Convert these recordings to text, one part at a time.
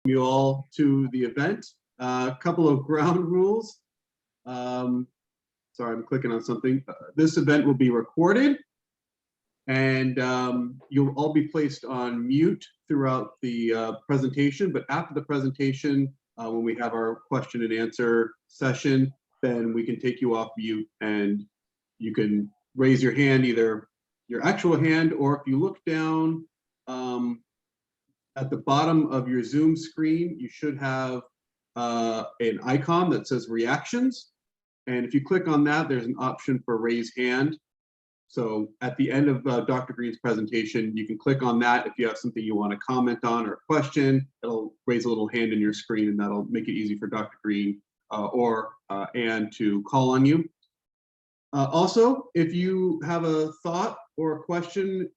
You all to the event. A couple of ground rules. Sorry, I'm clicking on something. This event will be recorded, and you'll all be placed on mute throughout the presentation. But after the presentation, when we have our question and answer session, then we can take you off mute and you can raise your hand, either your actual hand, or if you look down at the bottom of your Zoom screen, you should have an icon that says reactions. And if you click on that, there's an option for raise hand. So at the end of Dr. Green's presentation, you can click on that. If you have something you want to comment on or a question, it'll raise a little hand in your screen, and that'll make it easy for Dr. Green or Ann to call on you. Also, if you have a thought or a question,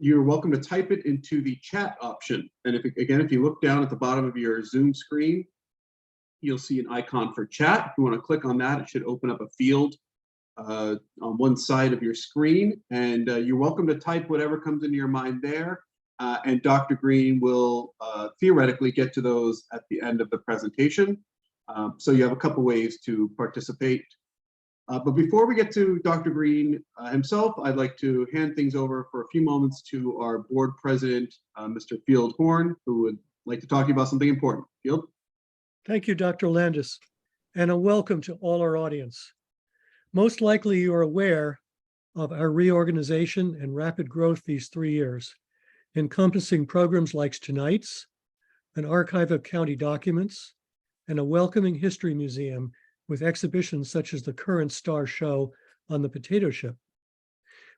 you're welcome to type it into the chat option. And if you look down at the bottom of your Zoom screen, you'll see an icon for chat. If you want to click on that, it should open up a field on one side of your screen. And you're welcome to type whatever comes into your mind there. And Dr. Green will theoretically get to those at the end of the presentation. So you have a couple ways to participate. But before we get to Dr. Green himself, I'd like to hand things over for a few moments to our board president, Mr. Field Horn, who would like to talk to you about something important. Field? Thank you, Dr. Landis, and a welcome to all our audience. Most likely you are aware of our reorganization and rapid growth these 3 years, encompassing programs like tonight's, an archive of county documents, and a welcoming history museum with exhibitions such as the current star show on the potato chip.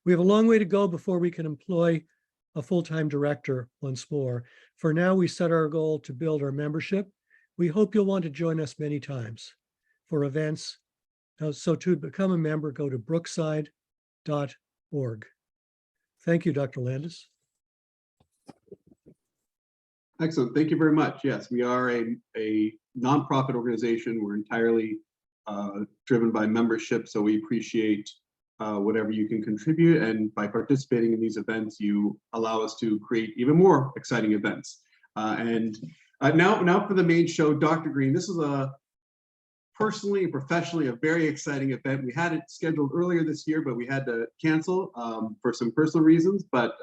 We have a long way to go before we can employ a full-time director once more. For now, we set our goal to build our membership. We hope you'll want to join us many times for events. So to become a member, go to brookside.org. Thank you, Dr. Landis. Excellent. Thank you very much. Yes, we are a nonprofit organization. We're entirely driven by membership, so we appreciate whatever you can contribute, and by participating in these events, you allow us to create even more exciting events. Now for the main show, Dr. Green. This is personally and professionally a very exciting event. We had it scheduled earlier this year, but we had to cancel for some personal reasons. But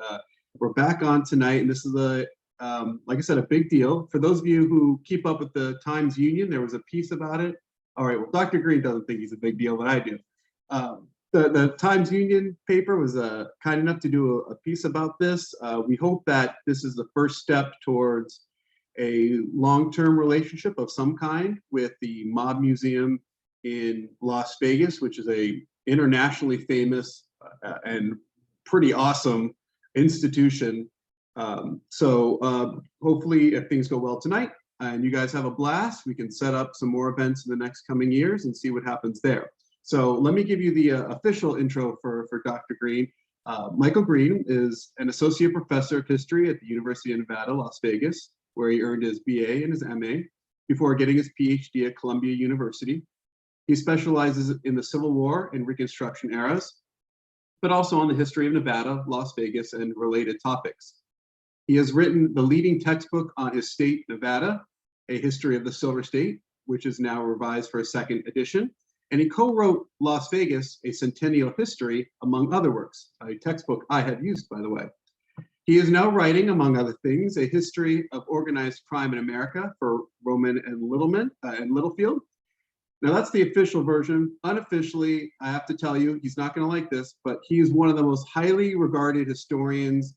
we're back on tonight, and this is like I said, a big deal. For those of you who keep up with the Times-Union, there was a piece about it. All right, well, Dr. Green doesn't think he's a big deal, but I do. The Times-Union paper was kind enough to do a piece about this. We hope that this is the first step towards a long-term relationship of some kind with the Mob Museum in Las Vegas, which is a internationally famous and pretty awesome institution. Hopefully, if things go well tonight, and you guys have a blast, we can set up some more events in the next coming years and see what happens there. So let me give you the official intro for Dr. Green. Michael Green is an associate professor of history at the University of Nevada, Las Vegas, where he earned his BA and his MA before getting his PhD at Columbia University. He specializes in the Civil War and Reconstruction eras, but also on the history of Nevada, Las Vegas, and related topics. He has written the leading textbook on his state, Nevada, A History of the Silver State, which is now revised for a second edition. And he co-wrote Las Vegas, A Centennial History, among other works, a textbook I have used, by the way. He is now writing, among other things, A History of Organized Crime in America for Rowman and Littlefield. Now that's the official version. Unofficially, I have to tell you, he's not going to like this, but he is one of the most highly regarded historians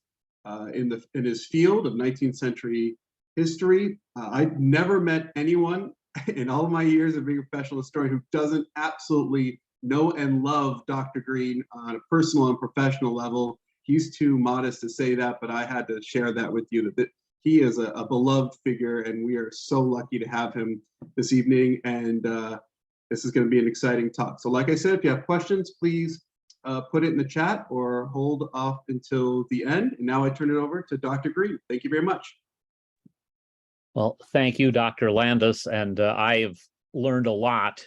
in his field of 19th century history. I've never met anyone in all of my years of being a professional historian who doesn't absolutely know and love Dr. Green on a personal and professional level. He's too modest to say that, but I had to share that with you, that he is a beloved figure, and we are so lucky to have him this evening. And this is going to be an exciting talk. So like I said, if you have questions, please put it in the chat or hold off until the end. And now I turn it over to Dr. Green. Thank you very much. Well, thank you, Dr. Landis. And I've learned a lot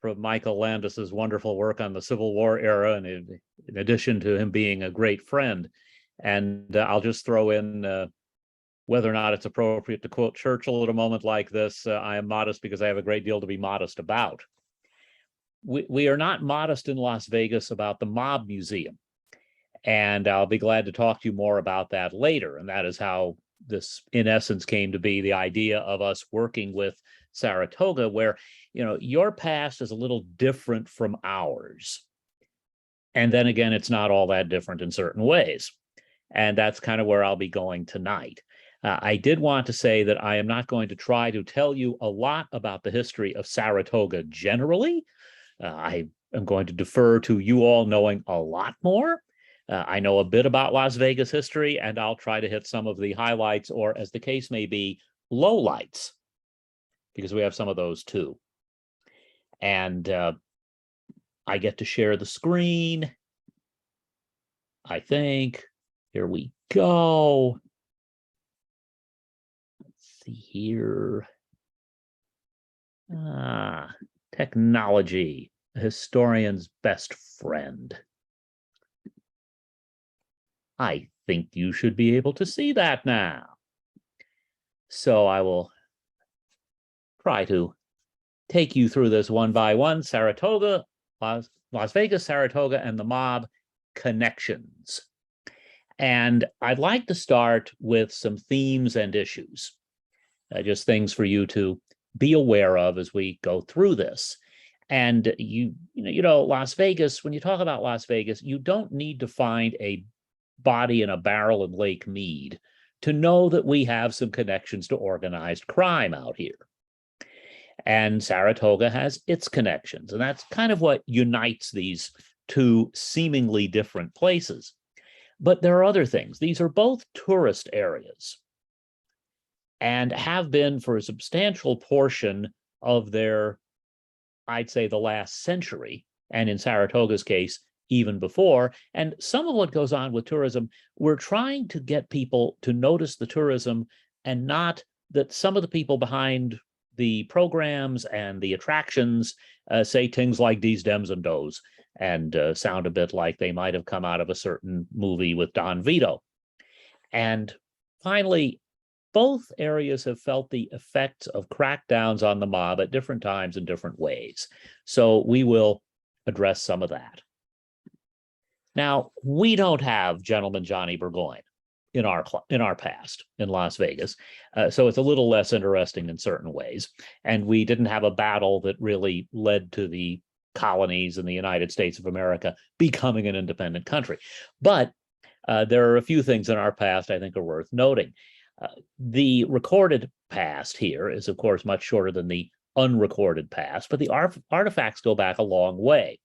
from Michael Landis's wonderful work on the Civil War era, and in addition to him being a great friend. And I'll just throw in whether or not it's appropriate to quote Churchill at a moment like this, I am modest because I have a great deal to be modest about. We are not modest in Las Vegas about the Mob Museum. And I'll be glad to talk to you more about that later. And that is how this, in essence, came to be, the idea of us working with Saratoga, where, your past is a little different from ours. And then again, it's not all that different in certain ways. And that's kind of where I'll be going tonight. I did want to say that I am not going to try to tell you a lot about the history of Saratoga generally. I am going to defer to you all knowing a lot more. I know a bit about Las Vegas history, and I'll try to hit some of the highlights, or as the case may be, lowlights, because we have some of those too. And I get to share the screen, I think. Here we go. Let's see here. Technology, a historian's best friend. I think you should be able to see that now. So I will try to take you through this one by one. Saratoga, Las Vegas, Saratoga, and the mob connections. And I'd like to start with some themes and issues, just things for you to be aware of as we go through this. And Las Vegas, when you talk about Las Vegas, you don't need to find a body in a barrel in Lake Mead to know that we have some connections to organized crime out here. And Saratoga has its connections, and that's kind of what unites these two seemingly different places. But there are other things. These are both tourist areas and have been for a substantial portion of their, I'd say, the last century, and in Saratoga's case, even before. And some of what goes on with tourism, we're trying to get people to notice the tourism, and not that some of the people behind the programs and the attractions say things like "D's, Dems, and Does," and sound a bit like they might have come out of a certain movie with Don Vito. And finally, both areas have felt the effects of crackdowns on the mob at different times in different ways. So we will address some of that. Now, we don't have Gentleman Johnny Burgoyne in our past in Las Vegas, so it's a little less interesting in certain ways. And we didn't have a battle that really led to the colonies in the United States of America becoming an independent country. But there are a few things in our past I think are worth noting. The recorded past here is, of course, much shorter than the unrecorded past, but the artifacts go back a long way.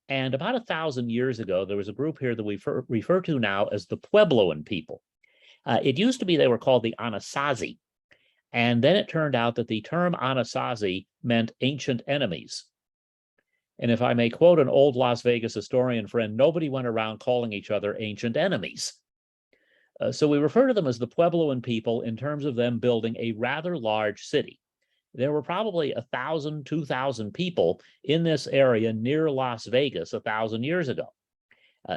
And about 1,000 years ago, there was a group here that we refer to now as the Puebloan people. It used to be they were called the Anasazi. And then it turned out that the term Anasazi meant ancient enemies. And if I may quote an old Las Vegas historian friend, nobody went around calling each other ancient enemies. So we refer to them as the Puebloan people in terms of them building a rather large city. There were probably 1,000, 2,000 people in this area near Las Vegas 1,000 years ago.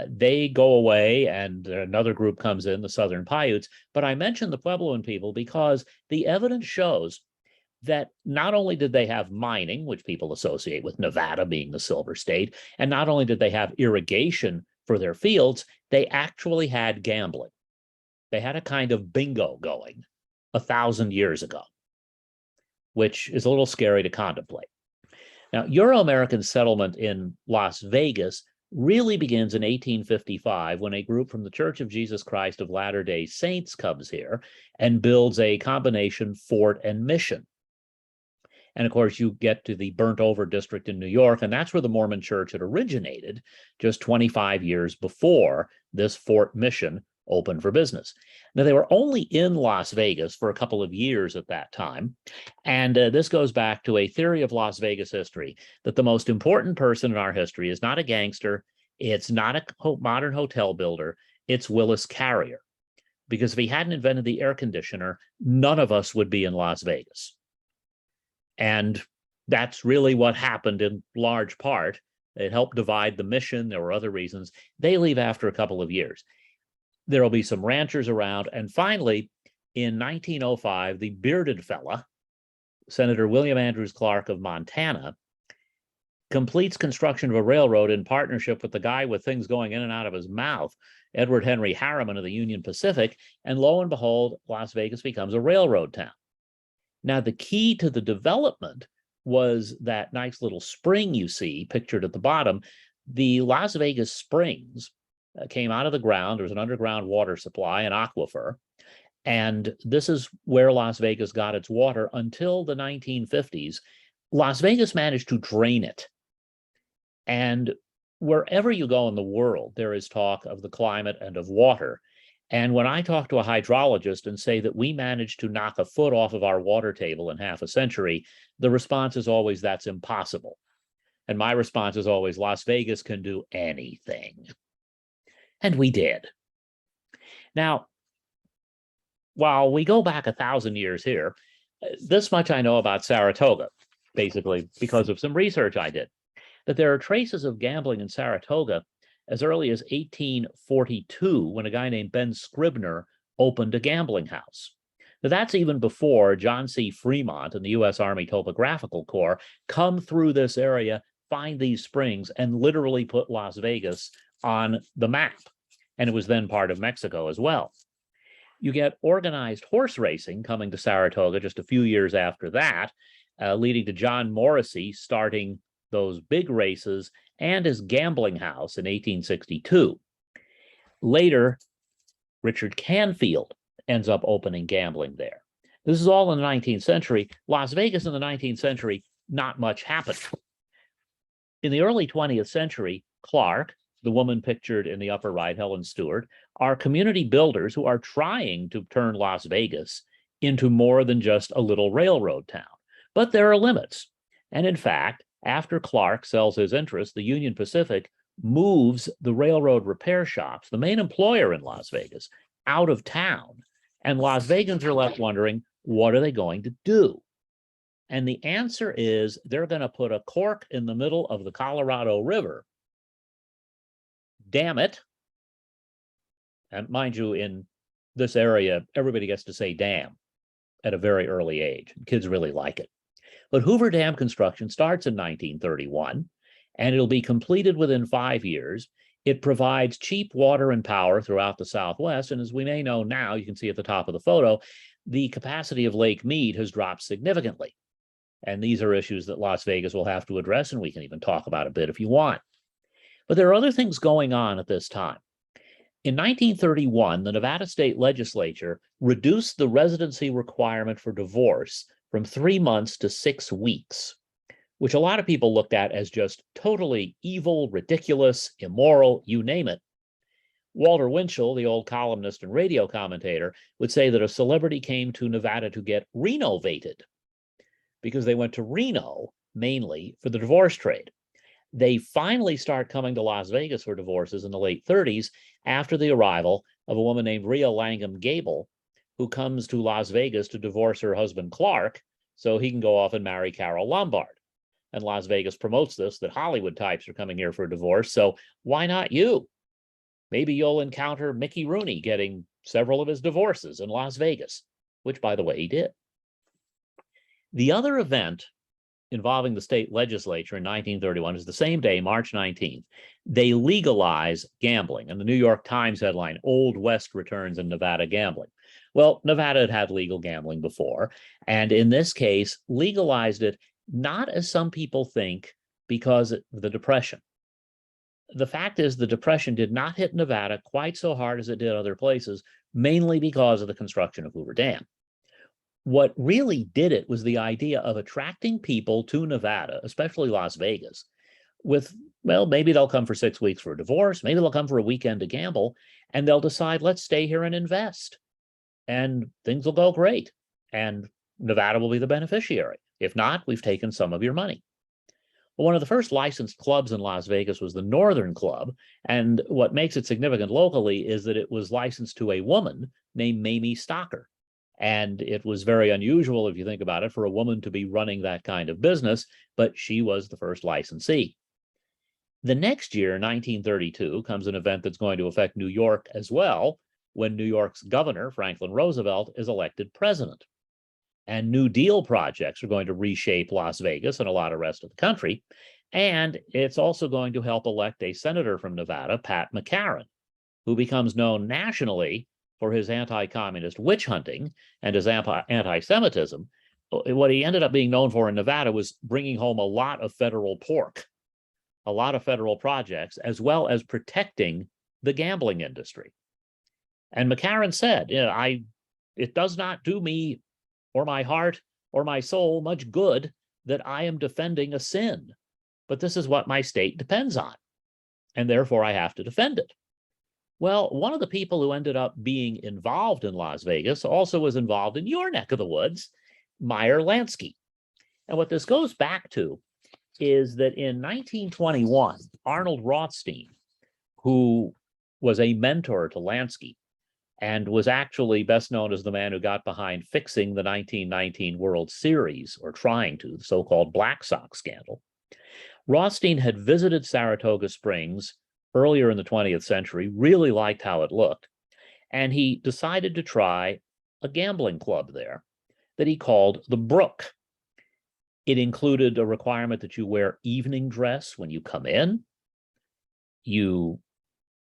They go away and another group comes in, the Southern Paiutes. But I mentioned the Puebloan people because the evidence shows that not only did they have mining, which people associate with Nevada being the silver state, and not only did they have irrigation for their fields, they actually had gambling. They had a kind of bingo going 1,000 years ago, which is a little scary to contemplate. Now, Euro-American settlement in Las Vegas really begins in 1855 when a group from the Church of Jesus Christ of Latter-day Saints comes here and builds a combination fort and mission. And of course, you get to the burnt-over district in New York, and that's where the Mormon Church had originated just 25 years before this fort mission opened for business. Now, they were only in Las Vegas for a couple of years at that time, and this goes back to a theory of Las Vegas history, that the most important person in our history is not a gangster, it's not a modern hotel builder, it's Willis Carrier. Because if he hadn't invented the air conditioner, none of us would be in Las Vegas. And that's really what happened in large part. It helped divide the mission. There were other reasons. They leave after a couple of years. There will be some ranchers around. And finally, in 1905, the bearded fella, Senator William Andrews Clark of Montana, completes construction of a railroad in partnership with the guy with things going in and out of his mouth, Edward Henry Harriman of the Union Pacific, and lo and behold, Las Vegas becomes a railroad town. Now, the key to the development was that nice little spring you see pictured at the bottom. The Las Vegas Springs came out of the ground. There was an underground water supply, an aquifer, and this is where Las Vegas got its water until the 1950s. Las Vegas managed to drain it. And wherever you go in the world, there is talk of the climate and of water. And when I talk to a hydrologist and say that we managed to knock a foot off of our water table in half a century, the response is always, that's impossible. And my response is always, Las Vegas can do anything. And we did. Now, while we go back 1,000 years here, this much I know about Saratoga, basically because of some research I did, that there are traces of gambling in Saratoga as early as 1842, when a guy named Ben Scribner opened a gambling house. Now, that's even before John C. Fremont and the U.S. Army Topographical Corps come through this area, find these springs, and literally put Las Vegas on the map. And it was then part of Mexico as well. You get organized horse racing coming to Saratoga just a few years after that, leading to John Morrissey starting those big races and his gambling house in 1862. Later, Richard Canfield ends up opening gambling there. This is all in the 19th century. Las Vegas in the 19th century, not much happened. In the early 20th century, Clark, the woman pictured in the upper right, Helen Stewart, are community builders who are trying to turn Las Vegas into more than just a little railroad town. But there are limits. And in fact, after Clark sells his interest, the Union Pacific moves the railroad repair shops, the main employer in Las Vegas, out of town. And Las Vegans are left wondering, what are they going to do? And the answer is they're going to put a cork in the middle of the Colorado River, dam it. And mind you, in this area, everybody gets to say dam at a very early age. Kids really like it. But Hoover Dam construction starts in 1931, and it'll be completed within 5 years. It provides cheap water and power throughout the Southwest. And as we may know now, you can see at the top of the photo, the capacity of Lake Mead has dropped significantly. And these are issues that Las Vegas will have to address, and we can even talk about a bit if you want. But there are other things going on at this time. In 1931, the Nevada State Legislature reduced the residency requirement for divorce from 3 months to 6 weeks, which a lot of people looked at as just totally evil, ridiculous, immoral, you name it. Walter Winchell, the old columnist and radio commentator, would say that a celebrity came to Nevada to get renovated because they went to Reno mainly for the divorce trade. They finally start coming to Las Vegas for divorces in the late 30s after the arrival of a woman named Rhea Langham Gable, who comes to Las Vegas to divorce her husband Clark so he can go off and marry Carol Lombard. And Las Vegas promotes this, that Hollywood types are coming here for a divorce, so why not you? Maybe you'll encounter Mickey Rooney getting several of his divorces in Las Vegas, which, by the way, he did. The other event involving the state legislature in 1931 is the same day, March 19th. They legalize gambling, and the New York Times headline, Old West returns in Nevada gambling. Well, Nevada had had legal gambling before, and in this case, legalized it not as some people think because of the Depression. The fact is the Depression did not hit Nevada quite so hard as it did other places, mainly because of the construction of Hoover Dam. What really did it was the idea of attracting people to Nevada, especially Las Vegas, with, well, maybe they'll come for 6 weeks for a divorce, maybe they'll come for a weekend to gamble, and they'll decide, let's stay here and invest. And things will go great, and Nevada will be the beneficiary. If not, we've taken some of your money. Well, one of the first licensed clubs in Las Vegas was the Northern Club, and what makes it significant locally is that it was licensed to a woman named Mamie Stocker. And it was very unusual, if you think about it, for a woman to be running that kind of business, but she was the first licensee. The next year, 1932, comes an event that's going to affect New York as well, when New York's governor, Franklin Roosevelt, is elected president. And New Deal projects are going to reshape Las Vegas and a lot of the rest of the country. And it's also going to help elect a senator from Nevada, Pat McCarran, who becomes known nationally for his anti-communist witch hunting and his anti-Semitism. What he ended up being known for in Nevada was bringing home a lot of federal pork, a lot of federal projects, as well as protecting the gambling industry. And McCarran said, it does not do me or my heart or my soul much good that I am defending a sin, but this is what my state depends on, and therefore I have to defend it. Well, one of the people who ended up being involved in Las Vegas also was involved in your neck of the woods, Meyer Lansky. And what this goes back to is that in 1921, Arnold Rothstein, who was a mentor to Lansky and was actually best known as the man who got behind fixing the 1919 World Series, or trying to, the so-called Black Sox scandal, Rothstein had visited Saratoga Springs earlier in the 20th century, really liked how it looked, and he decided to try a gambling club there that he called the Brook. It included a requirement that you wear evening dress when you come in. You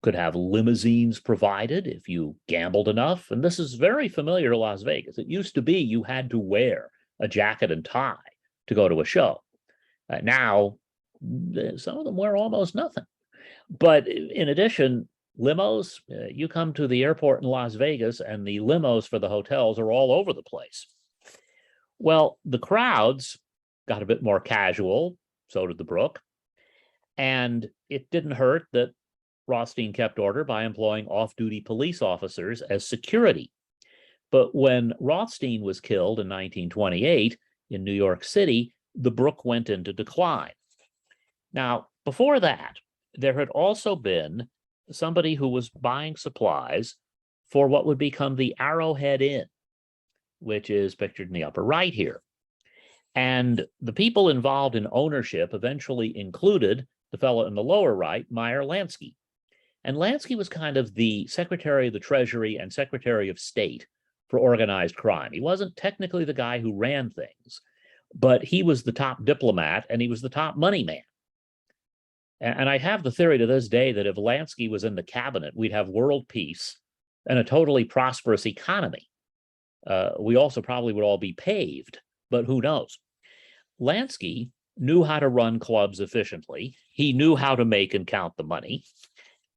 could have limousines provided if you gambled enough, and this is very familiar to Las Vegas. It used to be you had to wear a jacket and tie to go to a show. Now, some of them wear almost nothing. But in addition, limos, you come to the airport in Las Vegas and the limos for the hotels are all over the place. Well, the crowds got a bit more casual, so did the Brook, and it didn't hurt that Rothstein kept order by employing off-duty police officers as security. But when Rothstein was killed in 1928 in New York City, the Brook went into decline. Now, before that, there had also been somebody who was buying supplies for what would become the Arrowhead Inn, which is pictured in the upper right here. And the people involved in ownership eventually included the fellow in the lower right, Meyer Lansky. And Lansky was kind of the Secretary of the Treasury and Secretary of State for organized crime. He wasn't technically the guy who ran things, but he was the top diplomat and he was the top money man. And I have the theory to this day that if Lansky was in the cabinet, we'd have world peace and a totally prosperous economy. We also probably would all be paved, but who knows? Lansky knew how to run clubs efficiently. He knew how to make and count the money.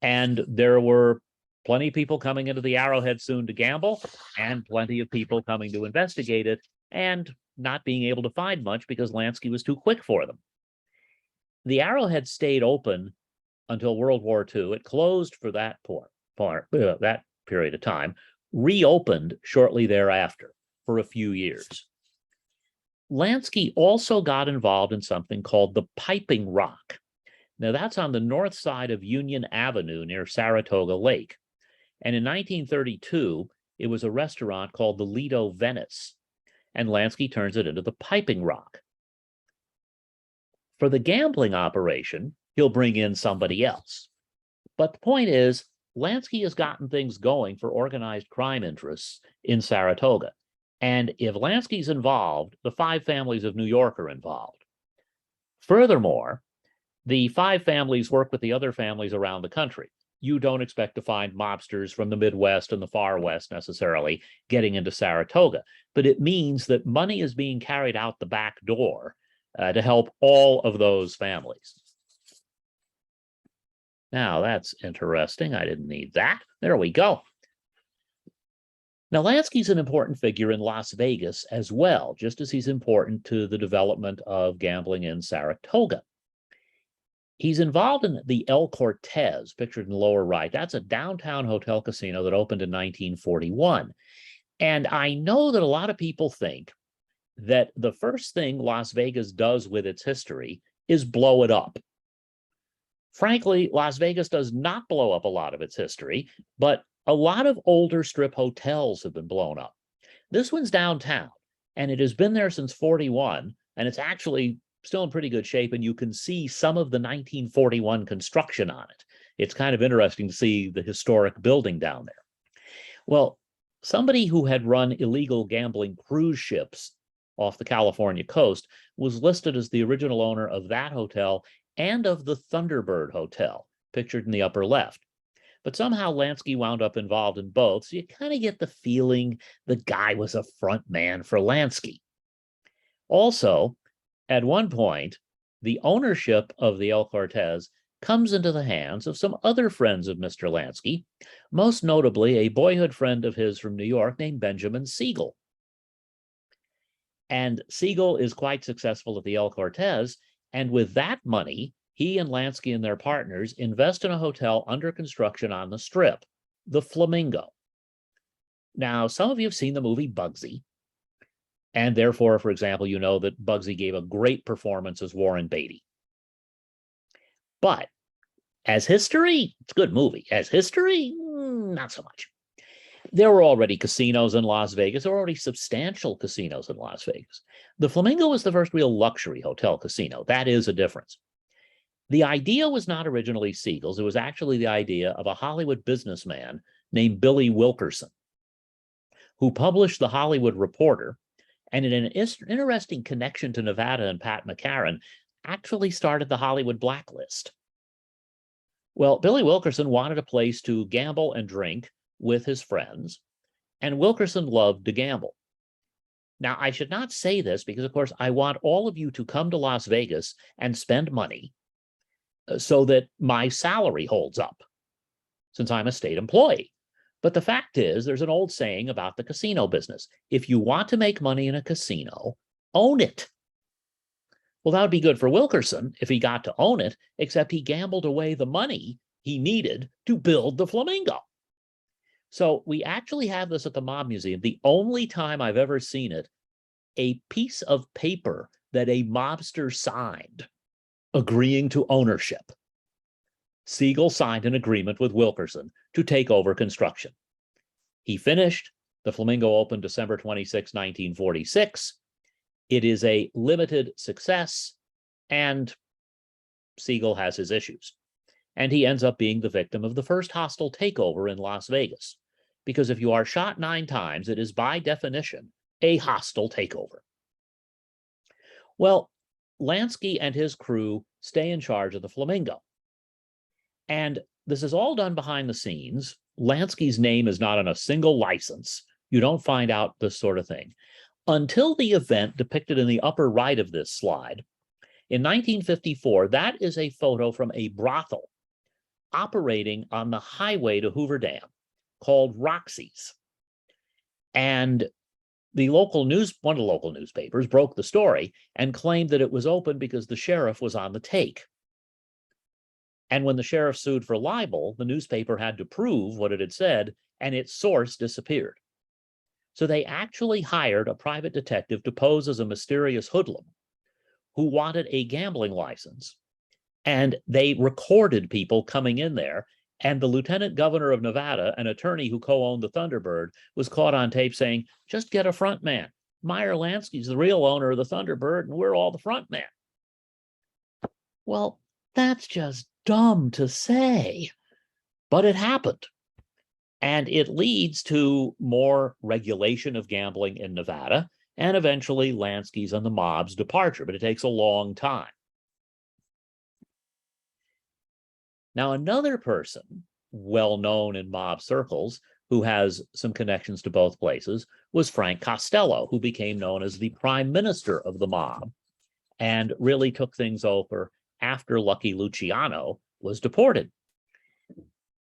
And there were plenty of people coming into the Arrowhead soon to gamble, and plenty of people coming to investigate it, and not being able to find much because Lansky was too quick for them. The Arrowhead stayed open until World War II. It closed for that period of time, reopened shortly thereafter for a few years. Lansky also got involved in something called the Piping Rock. Now, that's on the north side of Union Avenue near Saratoga Lake. And in 1932, it was a restaurant called the Lido Venice, and Lansky turns it into the Piping Rock. For the gambling operation, he'll bring in somebody else. But the point is, Lansky has gotten things going for organized crime interests in Saratoga. And if Lansky's involved, the five families of New York are involved. Furthermore, the five families work with the other families around the country. You don't expect to find mobsters from the Midwest and the far West necessarily getting into Saratoga, but it means that money is being carried out the back door to help all of those families. Now, that's interesting. I didn't need that. There we go. Now, Lansky's an important figure in Las Vegas as well, just as he's important to the development of gambling in Saratoga. He's involved in the El Cortez, pictured in the lower right. That's a downtown hotel casino that opened in 1941. And I know that a lot of people think that the first thing Las Vegas does with its history is blow it up. Frankly, Las Vegas does not blow up a lot of its history, but a lot of older strip hotels have been blown up. This one's downtown, and it has been there since 41, and it's actually still in pretty good shape, and you can see some of the 1941 construction on it. It's kind of interesting to see the historic building down there. Well, somebody who had run illegal gambling cruise ships off the California coast was listed as the original owner of that hotel and of the Thunderbird Hotel, pictured in the upper left. But somehow Lansky wound up involved in both, so you kind of get the feeling the guy was a front man for Lansky. Also, at one point, the ownership of the El Cortez comes into the hands of some other friends of Mr. Lansky, most notably a boyhood friend of his from New York named Benjamin Siegel. And Siegel is quite successful at the El Cortez, and with that money, he and Lansky and their partners invest in a hotel under construction on the Strip, the Flamingo. Now, some of you have seen the movie Bugsy, and therefore, for example, you know that Bugsy gave a great performance as Warren Beatty. But as history, it's a good movie. As history, not so much. There were already casinos in Las Vegas. There were already substantial casinos in Las Vegas. The Flamingo was the first real luxury hotel casino. That is a difference. The idea was not originally Siegel's. It was actually the idea of a Hollywood businessman named Billy Wilkerson, who published the Hollywood Reporter, and in an interesting connection to Nevada and Pat McCarran, actually started the Hollywood Blacklist. Well, Billy Wilkerson wanted a place to gamble and drink with his friends, and Wilkerson loved to gamble. Now, I should not say this because, of course, I want all of you to come to Las Vegas and spend money so that my salary holds up, since I'm a state employee. But the fact is, there's an old saying about the casino business. If you want to make money in a casino, own it. Well, that would be good for Wilkerson if he got to own it, except he gambled away the money he needed to build the Flamingo. So we actually have this at the Mob Museum. The only time I've ever seen it, a piece of paper that a mobster signed agreeing to ownership. Siegel signed an agreement with Wilkerson to take over construction. He finished. The Flamingo opened December 26, 1946. It is a limited success, and Siegel has his issues. And he ends up being the victim of the first hostile takeover in Las Vegas. Because if you are shot 9 times, it is by definition a hostile takeover. Well, Lansky and his crew stay in charge of the Flamingo. And this is all done behind the scenes. Lansky's name is not on a single license. You don't find out this sort of thing until the event depicted in the upper right of this slide. In 1954, that is a photo from a brothel operating on the highway to Hoover Dam called Roxy's. And one of the local newspapers broke the story and claimed that it was open because the sheriff was on the take. And when the sheriff sued for libel, the newspaper had to prove what it had said, and its source disappeared. So they actually hired a private detective to pose as a mysterious hoodlum who wanted a gambling license. And they recorded people coming in there. And the lieutenant governor of Nevada, an attorney who co-owned the Thunderbird, was caught on tape saying, just get a front man. Meyer Lansky's the real owner of the Thunderbird, and we're all the front man. Well, that's just dumb to say, but it happened. And it leads to more regulation of gambling in Nevada, and eventually Lansky's and the mob's departure, but it takes a long time. Now, another person, well known in mob circles, who has some connections to both places, was Frank Costello, who became known as the prime minister of the mob, and really took things over after Lucky Luciano was deported.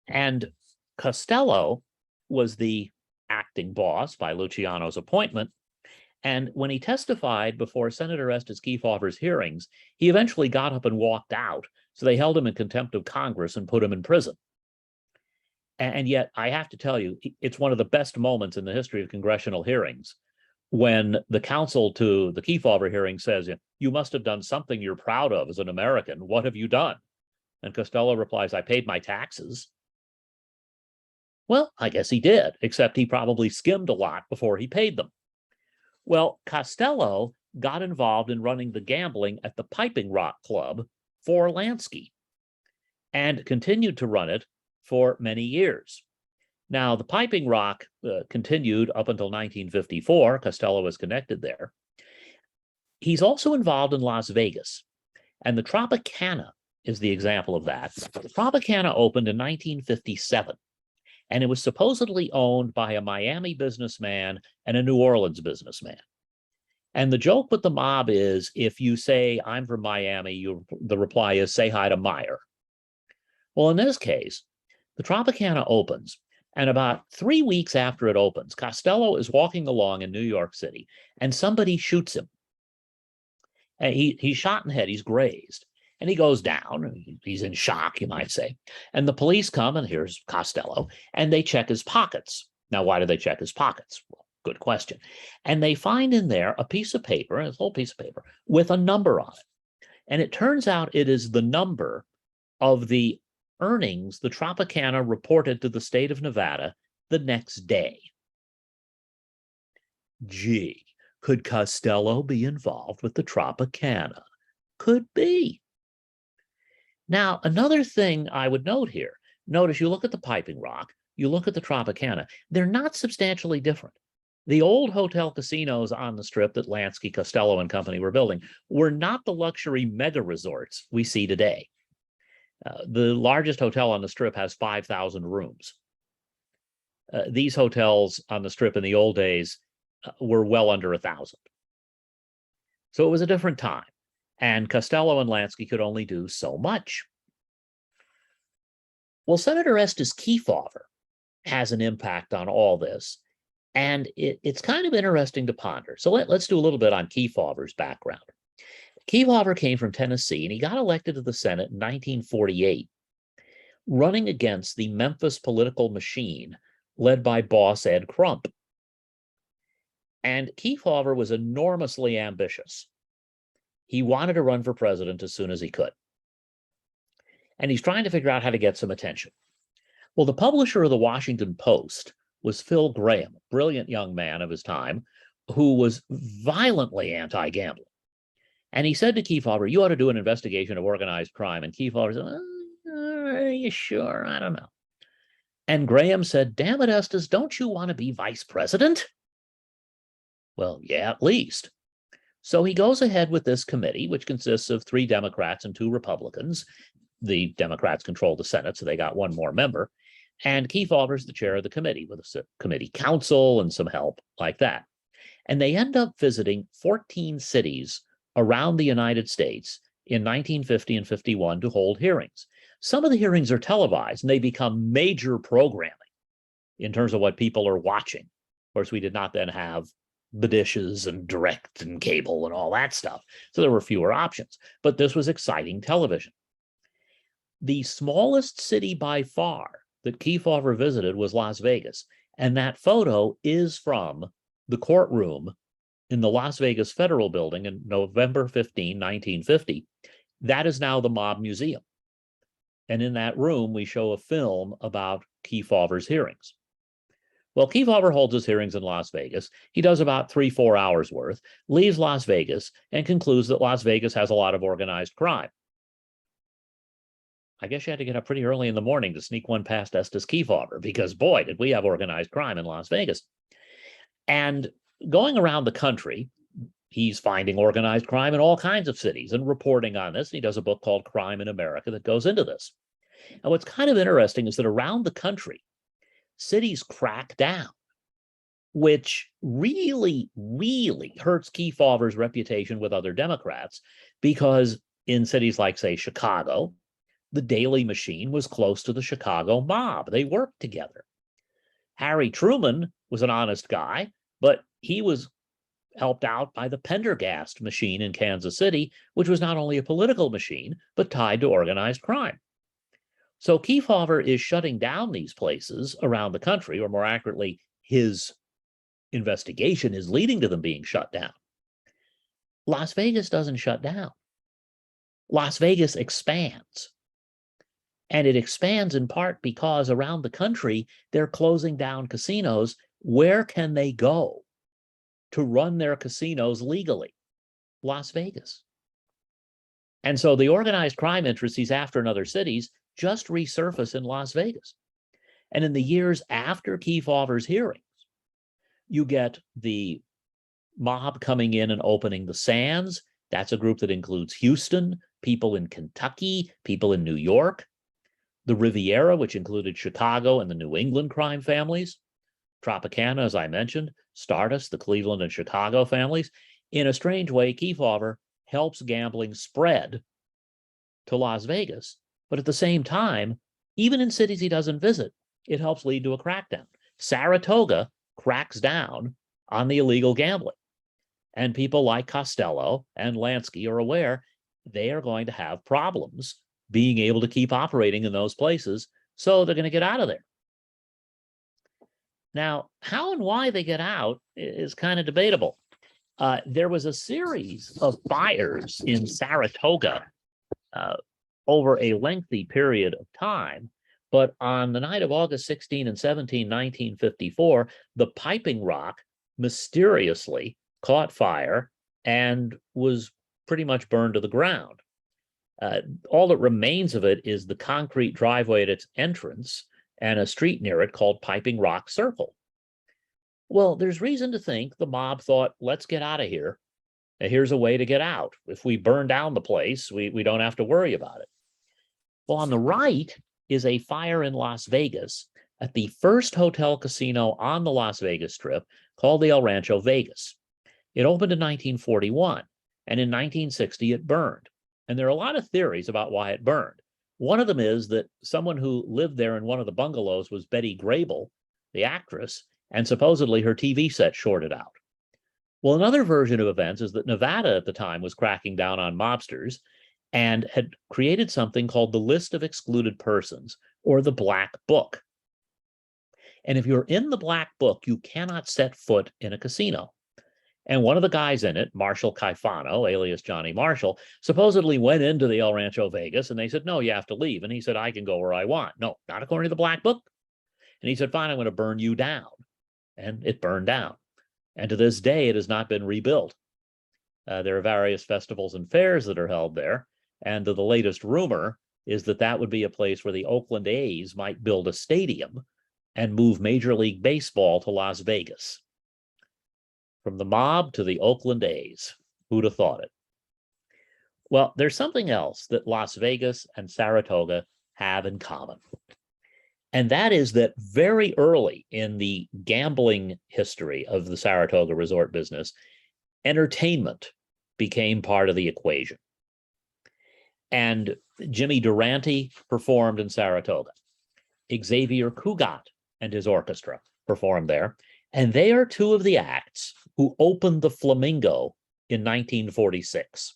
And Costello was the acting boss by Luciano's appointment. And when he testified before Senator Estes Kefauver's hearings, he eventually got up and walked out. So they held him in contempt of Congress and put him in prison. And yet, I have to tell you, it's one of the best moments in the history of congressional hearings when the counsel to the Kefauver hearing says, you must have done something you're proud of as an American. What have you done? And Costello replies, I paid my taxes. Well, I guess he did, except he probably skimmed a lot before he paid them. Well, Costello got involved in running the gambling at the Piping Rock Club for Lansky and continued to run it for many years. Now, the piping rock continued up until 1954. Costello was connected there. He's also involved in Las Vegas, and the Tropicana is the example of that. The Tropicana opened in 1957, and it was supposedly owned by a Miami businessman and a New Orleans businessman. And the joke with the mob is, if you say, I'm from Miami, the reply is, say hi to Meyer. Well, in this case, the Tropicana opens, and about 3 weeks after it opens, Costello is walking along in New York City, and somebody shoots him. And he's shot in the head, he's grazed, and he goes down. He's in shock, you might say. And the police come, and here's Costello, and they check his pockets. Now, why do they check his pockets? Well, good question. And they find in there a piece of paper, a whole piece of paper, with a number on it. And it turns out it is the number of the earnings the Tropicana reported to the state of Nevada the next day. Gee, could Costello be involved with the Tropicana? Could be. Now, another thing I would note here, notice you look at the piping rock, you look at the Tropicana, they're not substantially different. The old hotel casinos on the Strip that Lansky, Costello, and company were building were not the luxury mega resorts we see today. The largest hotel on the Strip has 5,000 rooms. These hotels on the Strip in the old days were well under 1,000. So it was a different time, and Costello and Lansky could only do so much. Well, Senator Estes Kefauver has an impact on all this, and it's kind of interesting to ponder. So let's do a little bit on Kefauver's background. Kefauver came from Tennessee, and he got elected to the Senate in 1948, running against the Memphis political machine led by boss Ed Crump. And Kefauver was enormously ambitious. He wanted to run for president as soon as he could. And he's trying to figure out how to get some attention. Well, the publisher of the Washington Post was Phil Graham, a brilliant young man of his time, who was violently anti-gambling. And he said to Kefauver, you ought to do an investigation of organized crime. And Kefauver said, are you sure? I don't know. And Graham said, damn it, Estes, don't you want to be vice president? Well, yeah, at least. So he goes ahead with this committee, which consists of 3 Democrats and 2 Republicans. The Democrats control the Senate, so they got 1 more member. And Kefauver's the chair of the committee with a committee council and some help like that. And they end up visiting 14 cities around the United States in 1950 and 51 to hold hearings. Some of the hearings are televised, and they become major programming in terms of what people are watching. Of course, we did not then have the dishes and direct and cable and all that stuff, so there were fewer options. But this was exciting television. The smallest city by far that Kefauver visited was Las Vegas, and that photo is from the courtroom in the Las Vegas Federal Building in November 15, 1950. That is now the Mob Museum. And in that room, we show a film about Kefauver's hearings. Well, Kefauver holds his hearings in Las Vegas. He does about 3-4 hours worth, leaves Las Vegas, and concludes that Las Vegas has a lot of organized crime. I guess you had to get up pretty early in the morning to sneak one past Estes Kefauver, because boy, did we have organized crime in Las Vegas. And going around the country, he's finding organized crime in all kinds of cities and reporting on this. He does a book called Crime in America that goes into this. And what's kind of interesting is that around the country, cities crack down, which really, really hurts Kefauver's reputation with other Democrats, because in cities like, say, Chicago, the Daily Machine was close to the Chicago mob. They worked together. Harry Truman was an honest guy, but he was helped out by the Pendergast machine in Kansas City, which was not only a political machine, but tied to organized crime. So Kefauver is shutting down these places around the country, or more accurately, his investigation is leading to them being shut down. Las Vegas doesn't shut down. Las Vegas expands. And it expands in part because around the country, they're closing down casinos. Where can they go to run their casinos legally? Las Vegas. And so the organized crime interests he's after in other cities just resurface in Las Vegas. And in the years after Kefauver's hearings, you get the mob coming in and opening the Sands. That's a group that includes Houston, people in Kentucky, people in New York, the Riviera, which included Chicago and the New England crime families, Tropicana, as I mentioned, Stardust, the Cleveland and Chicago families. In a strange way, Kefauver helps gambling spread to Las Vegas, but at the same time, even in cities he doesn't visit, it helps lead to a crackdown. Saratoga cracks down on the illegal gambling. And people like Costello and Lansky are aware they are going to have problems being able to keep operating in those places, so they're going to get out of there. Now, how and why they get out is kind of debatable. There was a series of fires in Saratoga over a lengthy period of time, but on the night of August 16 and 17, 1954, the Piping Rock mysteriously caught fire and was pretty much burned to the ground. All that remains of it is the concrete driveway at its entrance and a street near it called Piping Rock Circle. Well, there's reason to think the mob thought, let's get out of here. Here's a way to get out. If we burn down the place, we don't have to worry about it. Well, on the right is a fire in Las Vegas at the first hotel casino on the Las Vegas Strip called the El Rancho Vegas. It opened in 1941, and in 1960 it burned. And there are a lot of theories about why it burned. One of them is that someone who lived there in one of the bungalows was Betty Grable, the actress, and supposedly her TV set shorted out. Well, another version of events is that Nevada at the time was cracking down on mobsters and had created something called the List of Excluded Persons, or the Black Book. And if you're in the Black Book, you cannot set foot in a casino. And one of the guys in it, Marshall Caifano, alias Johnny Marshall, supposedly went into the El Rancho Vegas, and they said, no, you have to leave. And he said, I can go where I want. No, not according to the Black Book. And he said, fine, I'm going to burn you down. And it burned down. And to this day, it has not been rebuilt. There are various festivals and fairs that are held there. And the latest rumor is that that would be a place where the Oakland A's might build a stadium and move Major League Baseball to Las Vegas. From the mob to the Oakland A's. Who'd have thought it? Well, there's something else that Las Vegas and Saratoga have in common. And that is that very early in the gambling history of the Saratoga resort business, entertainment became part of the equation. And Jimmy Durante performed in Saratoga. Xavier Cugat and his orchestra performed there. And they are two of the acts who opened the Flamingo in 1946.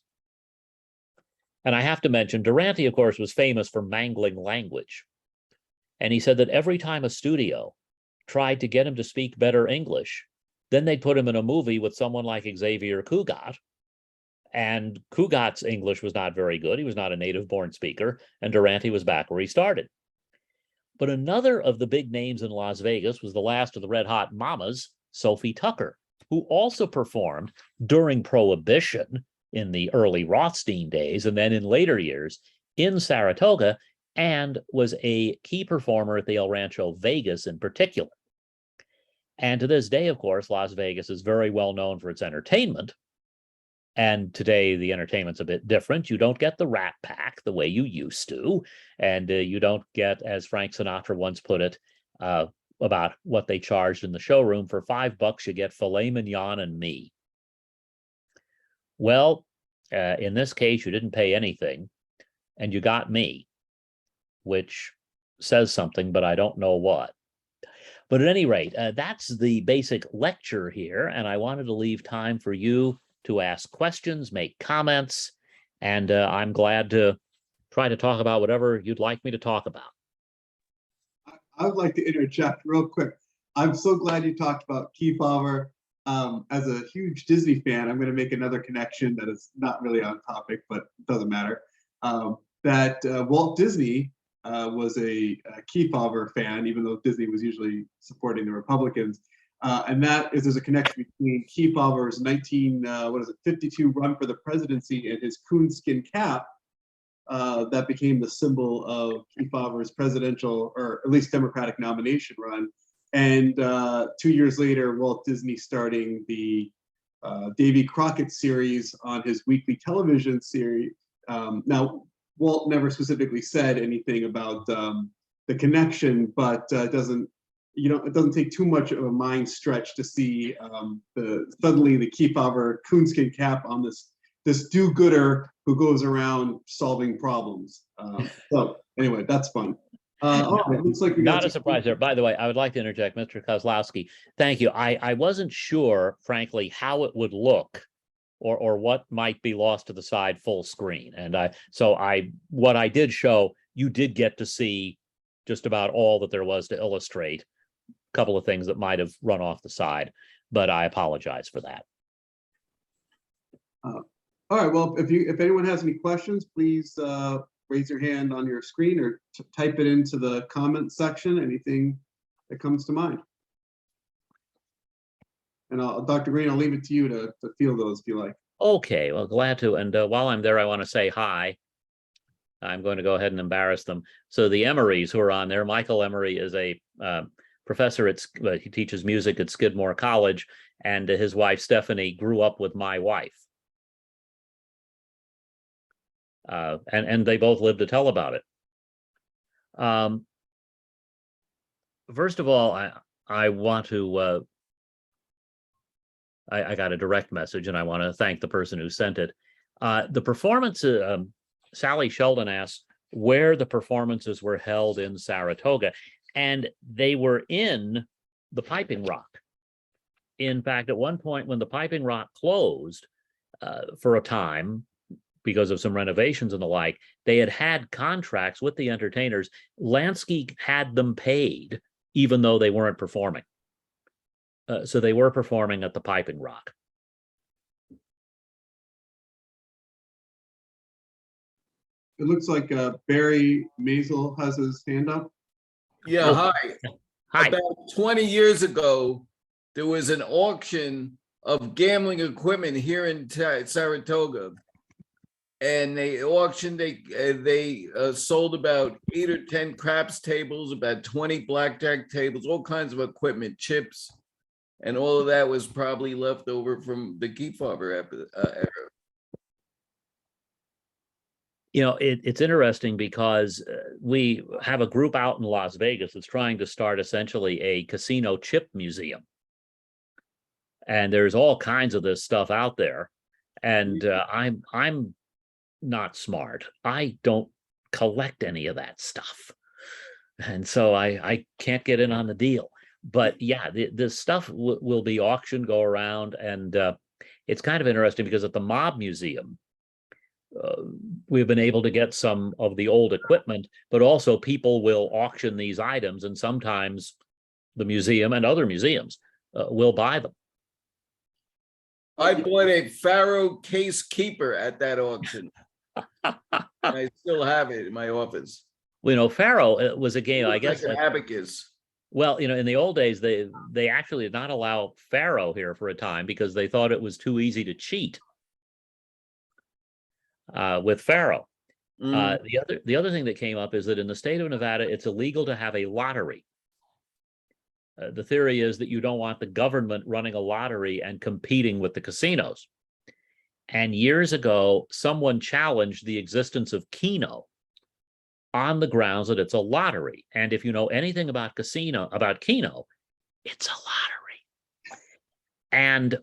And I have to mention, Durante, of course, was famous for mangling language. And he said that every time a studio tried to get him to speak better English, then they'd put him in a movie with someone like Xavier Cugat. And Cugat's English was not very good. He was not a native-born speaker, and Durante was back where he started. But another of the big names in Las Vegas was the last of the Red Hot Mamas, Sophie Tucker, who also performed during Prohibition in the early Rothstein days, and then in later years in Saratoga, and was a key performer at the El Rancho Vegas in particular. And to this day, of course, Las Vegas is very well known for its entertainment. And today, the entertainment's a bit different. You don't get the Rat Pack the way you used to. And you don't get, as Frank Sinatra once put it, about what they charged in the showroom. For $5, you get filet mignon and me. Well, in this case, you didn't pay anything, and you got me, which says something, but I don't know what. But at any rate, that's the basic lecture here, and I wanted to leave time for you to ask questions, make comments, and I'm glad to try to talk about whatever you'd like me to talk about. I would like to interject real quick. I'm so glad you talked about Kefauver. As a huge Disney fan, I'm going to make another connection that is not really on topic, but it doesn't matter. That Walt Disney was a Kefauver fan, even though Disney was usually supporting the Republicans. And that is, there's a connection between Kefauver's 52 run for the presidency and his coonskin cap, that became the symbol of Kefauver's presidential, or at least Democratic nomination run. And 2 years later, Walt Disney starting the Davy Crockett series on his weekly television series. Now, Walt never specifically said anything about the connection, but it doesn't take too much of a mind stretch to see suddenly the Kefauver coonskin cap on this do-gooder who goes around solving problems. So anyway, that's fun. All right, looks like we got Not a surprise there. By the way, I would like to interject, Mr. Kozlowski. Thank you. I wasn't sure, frankly, how it would look or what might be lost to the side full screen. And what I did show, you did get to see just about all that there was to illustrate. A couple of things that might have run off the side, but I apologize for that. All right, well, if anyone has any questions, please raise your hand on your screen or type it into the comment section, anything that comes to mind. And Dr. Green, I'll leave it to you to field those if you like. Okay, well, glad to. And while I'm there, I want to say hi. I'm going to go ahead and embarrass them. So the Emerys who are on there, Michael Emery is a professor he teaches music at Skidmore College, and his wife Stephanie grew up with my wife. And they both live to tell about it. First of all, I want to I got a direct message, and I want to thank the person who sent it. The performance, Sally Sheldon asked where the performances were held in Saratoga, and they were in the Piping Rock. In fact, at one point when the Piping Rock closed for a time, because of some renovations and the like, they had contracts with the entertainers. Lansky had them paid, even though they weren't performing. So they were performing at the Piping Rock. It looks like Barry Maisel has his hand up. Yeah, Oh. hi. Hi. About 20 years ago, there was an auction of gambling equipment here in Saratoga. And they auctioned, they sold about 8 or 10 craps tables, about 20 blackjack tables, all kinds of equipment, chips. And all of that was probably left over from the Kefauver era. You know, it's interesting because we have a group out in Las Vegas that's trying to start essentially a casino chip museum. And there's all kinds of this stuff out there. And I'm not smart. I don't collect any of that stuff. And so I can't get in on the deal. But yeah, this stuff will be auctioned, go around. And it's kind of interesting because at the Mob Museum, we've been able to get some of the old equipment, but also people will auction these items, and sometimes the museum and other museums will buy them. I bought a Faro case keeper at that auction. I still have it in my office. Well, you know, Faro was a game, I guess. Like an abacus. Well, you know, in the old days, they actually did not allow Faro here for a time because they thought it was too easy to cheat with Faro. The other thing that came up is that in the state of Nevada, it's illegal to have a lottery. The theory is that you don't want the government running a lottery and competing with the casinos. And years ago, someone challenged the existence of Keno on the grounds that it's a lottery. And if you know anything about Keno, it's a lottery. And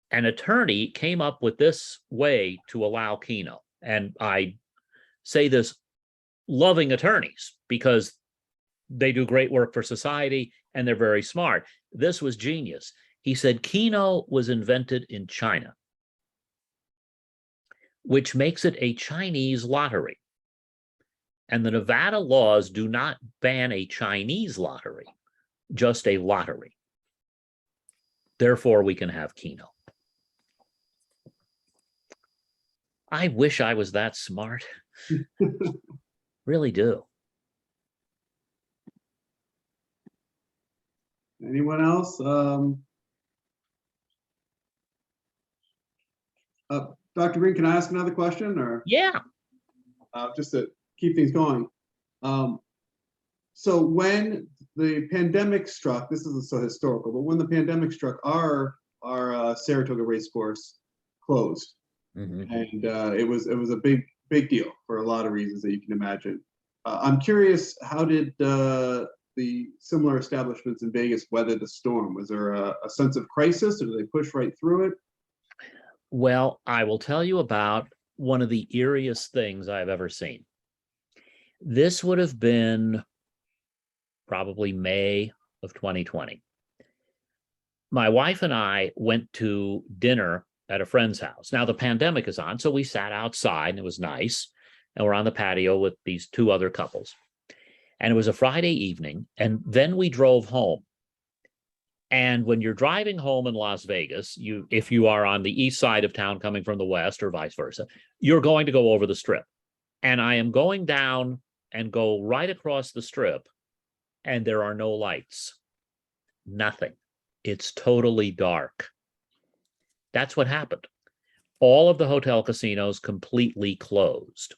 an attorney came up with this way to allow Keno. And I say this loving attorneys because they do great work for society and they're very smart. This was genius. He said Keno was invented in China, which makes it a Chinese lottery. And the Nevada laws do not ban a Chinese lottery, just a lottery. Therefore, we can have Keno. I wish I was that smart. Really do. Anyone else? Dr. Green, can I ask another question? Or Yeah. just to keep things going. So when the pandemic struck, this is so historical, but when the pandemic struck, our Saratoga race course closed, Mhm. and it was a big deal for a lot of reasons that you can imagine. I'm curious, how did the similar establishments in Vegas weather the storm? Was there a sense of crisis, or did they push right through it? Well, I will tell you about one of the eeriest things I've ever seen. This would have been probably May of 2020. My wife and I went to dinner at a friend's house. Now the pandemic is on, so we sat outside and it was nice. And we're on the patio with these two other couples. And it was a Friday evening, and then we drove home. And when you're driving home in Las Vegas, if you are on the east side of town coming from the west or vice versa, you're going to go over the strip. And I am going down and go right across the strip, and there are no lights. Nothing. It's totally dark. That's what happened. All of the hotel casinos completely closed.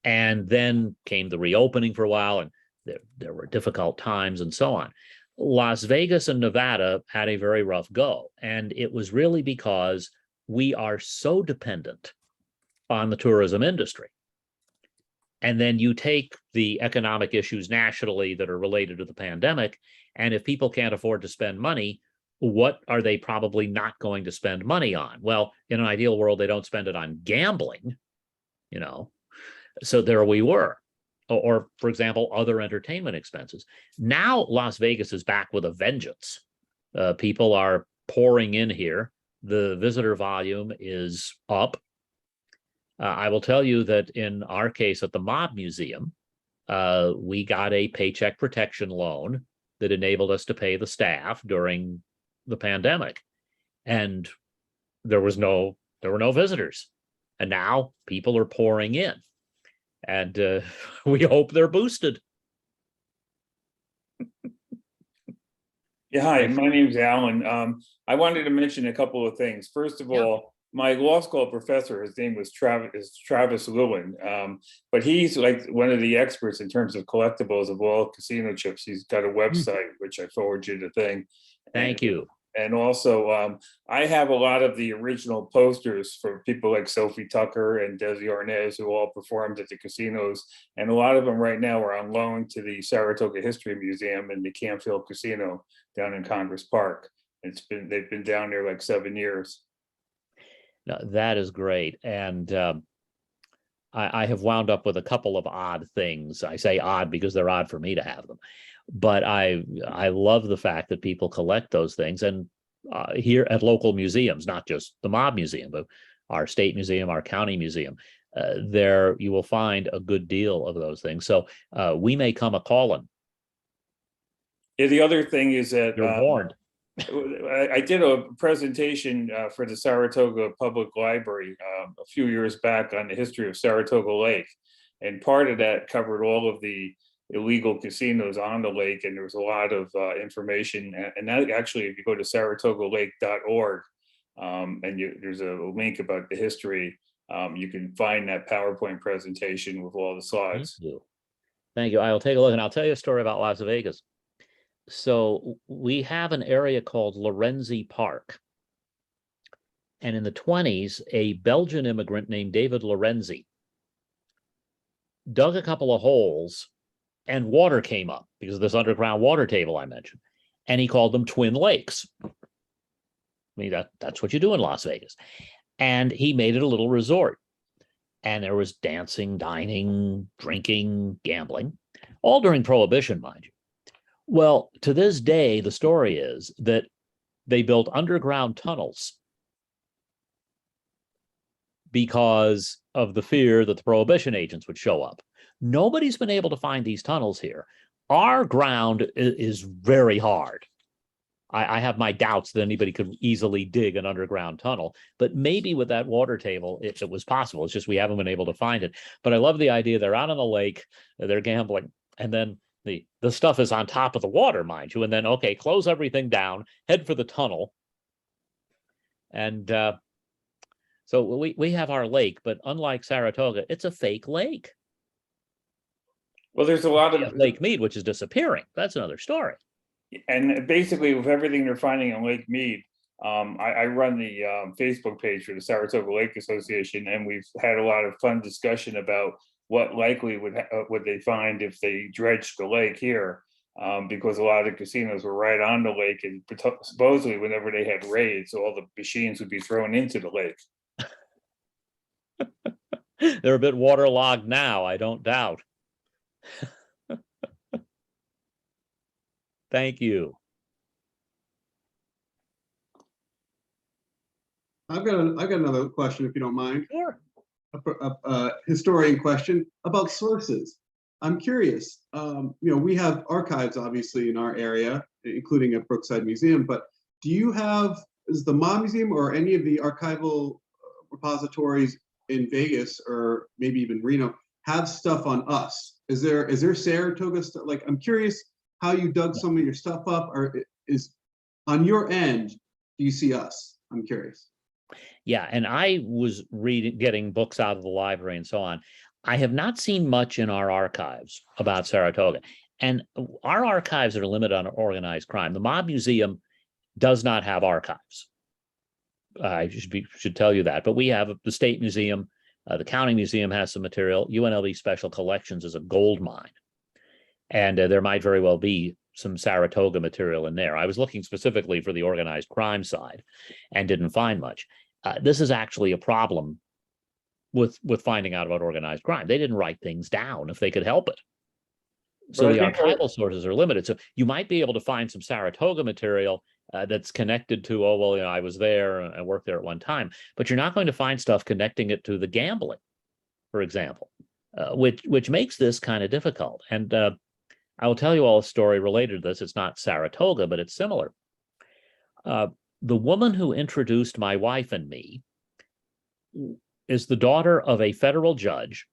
And then came the reopening for a while, and there were difficult times and so on. Las Vegas and Nevada had a very rough go. And it was really because we are so dependent on the tourism industry. And then you take the economic issues nationally that are related to the pandemic, and if people can't afford to spend money, what are they probably not going to spend money on? Well, in an ideal world, they don't spend it on gambling, you know. So there we were. Or, for example, other entertainment expenses. Now Las Vegas is back with a vengeance. People are pouring in here. The visitor volume is up. I will tell you that in our case at the Mob Museum, we got a paycheck protection loan that enabled us to pay the staff during the pandemic. And there were no visitors. And now people are pouring in. And we hope they're boosted. Yeah, hi, my name's Alan. I wanted to mention a couple of things. First of all, my law school professor, his name was Travis Lewin, but he's like one of the experts in terms of collectibles of all casino chips. He's got a website, which I forward you the thing. Thank you. And also, I have a lot of the original posters for people like Sophie Tucker and Desi Arnaz, who all performed at the casinos. And a lot of them right now are on loan to the Saratoga History Museum and the Campfield Casino down in Congress Park. They've been down there like 7 years. No, that is great. And I have wound up with a couple of odd things. I say odd because they're odd for me to have them. But I love the fact that people collect those things. And here at local museums, not just the Mob Museum, but our state museum, our county museum, there you will find a good deal of those things. So we may come a calling. Yeah, the other thing is that You're warned. I did a presentation for the Saratoga Public Library a few years back on the history of Saratoga Lake. And part of that covered all of the illegal casinos on the lake, and there was a lot of information. And that actually, if you go to saratogalake.org, and there's a link about the history, you can find that PowerPoint presentation with all the slides. Thank you. Thank you. I will take a look, and I'll tell you a story about Las Vegas. So we have an area called Lorenzi Park. And in the 1920s, a Belgian immigrant named David Lorenzi dug a couple of holes and water came up because of this underground water table I mentioned. And he called them Twin Lakes. I mean, that's what you do in Las Vegas. And he made it a little resort. And there was dancing, dining, drinking, gambling, all during Prohibition, mind you. Well, to this day, the story is that they built underground tunnels because of the fear that the Prohibition agents would show up. Nobody's been able to find these tunnels here. Our ground is very hard. I have my doubts that anybody could easily dig an underground tunnel, but maybe with that water table, it was possible. It's just we haven't been able to find it. But I love the idea they're out on the lake, they're gambling, and then the stuff is on top of the water, mind you, and then, okay, close everything down, head for the tunnel. And So we have our lake, but unlike Saratoga, it's a fake lake. Well, there's a lot We have of, Lake Mead, which is disappearing. That's another story. and basically with everything they're finding in Lake Mead, I run the Facebook page for the Saratoga Lake Association, and we've had a lot of fun discussion about what likely would they find if they dredged the lake here, because a lot of the casinos were right on the lake, and supposedly whenever they had raids, all the machines would be thrown into the lake. They're a bit waterlogged now, I don't doubt. Thank you. I've got another question, if you don't mind. Sure. A historian question about sources. I'm curious. We have archives obviously in our area, including at Brookside Museum. But is the Mob Museum or any of the archival repositories in Vegas or maybe even Reno have stuff on us? Is there Saratoga stuff? Like, I'm curious how you dug some of your stuff up, or is on your end, do you see us? I'm curious. Yeah, and I was getting books out of the library and so on. I have not seen much in our archives about Saratoga. And our archives are limited on organized crime. The Mob Museum does not have archives. I should tell you that. But we have the State Museum, the County Museum has some material. UNLV Special Collections is a gold mine. And there might very well be some Saratoga material in there. I was looking specifically for the organized crime side and didn't find much. This is actually a problem with finding out about organized crime. They didn't write things down if they could help it. So But the I think archival sources are limited. So you might be able to find some Saratoga material that's connected to, oh, well, I was there and I worked there at one time, but you're not going to find stuff connecting it to the gambling, for example, which makes this kind of difficult. And I will tell you all a story related to this. It's not Saratoga, but it's similar. The woman who introduced my wife and me is the daughter of a federal judge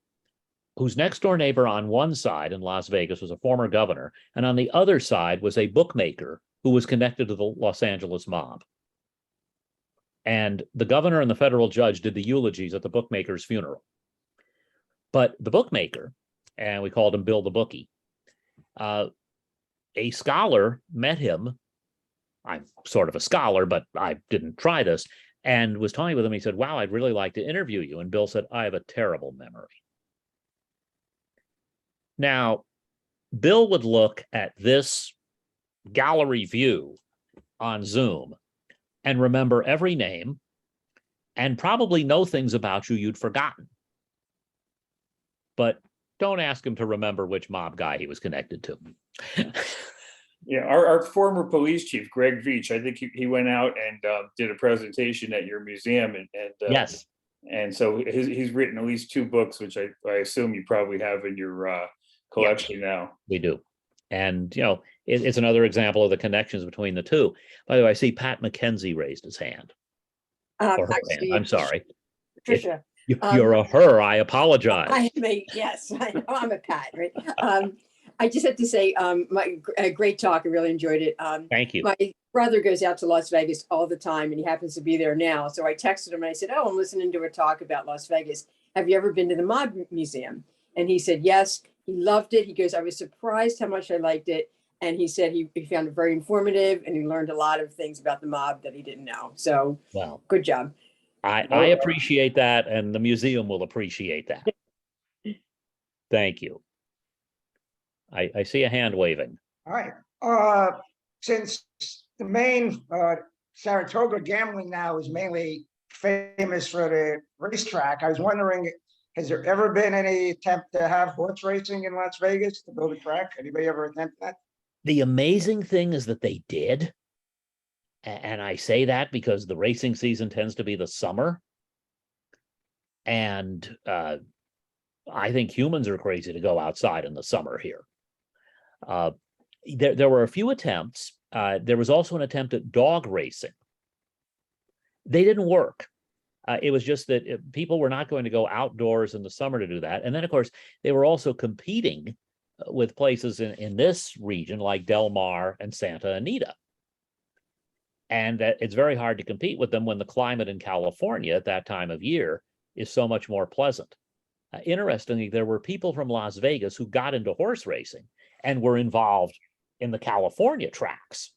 whose next door neighbor on one side in Las Vegas was a former governor, and on the other side was a bookmaker who was connected to the Los Angeles mob. And the governor and the federal judge did the eulogies at the bookmaker's funeral. But the bookmaker, and we called him Bill the Bookie, a scholar met him. I'm sort of a scholar, but I didn't try this, and was talking with him. He said, wow, I'd really like to interview you. And Bill said, I have a terrible memory. Now, Bill would look at this gallery view on Zoom and remember every name and probably know things about you you'd forgotten. But don't ask him to remember which mob guy he was connected to. Yeah, our former police chief, Greg Veach, I think he went out and did a presentation at your museum. And Yes. And so he's written at least 2 books, which I assume you probably have in your collection now. We do. And, it's another example of the connections between the two. By the way, I see Pat McKenzie raised his hand. Or her hand. I'm sorry. Patricia. You're a her. I apologize. I am yes, I'm a Pat, right? I just have to say, a great talk. I really enjoyed it. Thank you. My brother goes out to Las Vegas all the time, and he happens to be there now. So I texted him and I said, oh, I'm listening to a talk about Las Vegas. Have you ever been to the Mob Museum? And he said, yes, he loved it. He goes, I was surprised how much I liked it. And he said he found it very informative, and he learned a lot of things about the mob that he didn't know. So, well, good job. I appreciate that, and the museum will appreciate that. Thank you. I see a hand waving. All right. Since the main Saratoga gambling now is mainly famous for the racetrack, I was wondering, has there ever been any attempt to have horse racing in Las Vegas to build a track? Anybody ever attempt that? The amazing thing is that they did. And I say that because the racing season tends to be the summer. And I think humans are crazy to go outside in the summer here. There were a few attempts. There was also an attempt at dog racing. They didn't work. It was just that people were not going to go outdoors in the summer to do that. And then, of course, they were also competing with places in this region like Del Mar and Santa Anita. And it's very hard to compete with them when the climate in California at that time of year is so much more pleasant. Interestingly, there were people from Las Vegas who got into horse racing and were involved in the California tracks.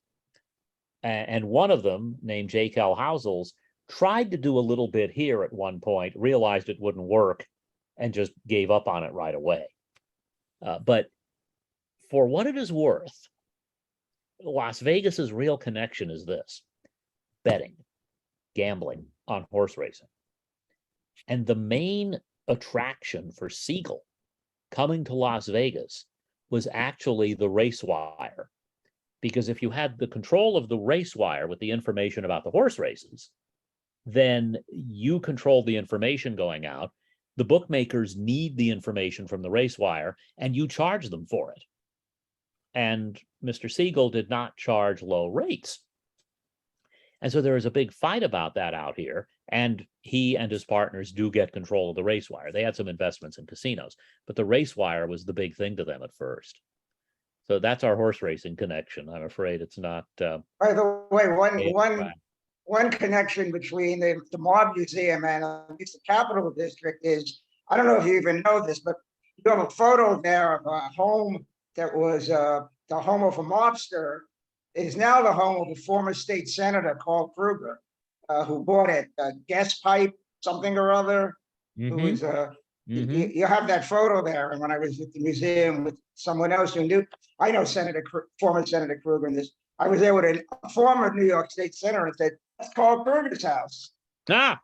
And one of them, named J. Cal Housels, tried to do a little bit here at one point, realized it wouldn't work, and just gave up on it right away. But for what it is worth, Las Vegas's real connection is this: betting, gambling on horse racing. And the main attraction for Siegel coming to Las Vegas was actually the race wire. Because if you had the control of the race wire with the information about the horse races, then you control the information going out. The bookmakers need the information from the race wire, and you charge them for it. And Mr. Siegel did not charge low rates. And so there is a big fight about that out here. And he and his partners do get control of the race wire. They had some investments in casinos, but the race wire was the big thing to them at first. So that's our horse racing connection. I'm afraid it's not. By the way, one connection between the Mob Museum and the Capital District is, I don't know if you even know this, but you have a photo there of a home that was the home of a mobster. It is now the home of a former state senator, Carl Kruger, who bought it, gas pipe, something or other. Who was you have that photo there. And when I was at the museum with someone else who knew, I know former Senator Kruger, and this, I was there with a former New York State senator and said, that's Carl Kruger's house. Ah,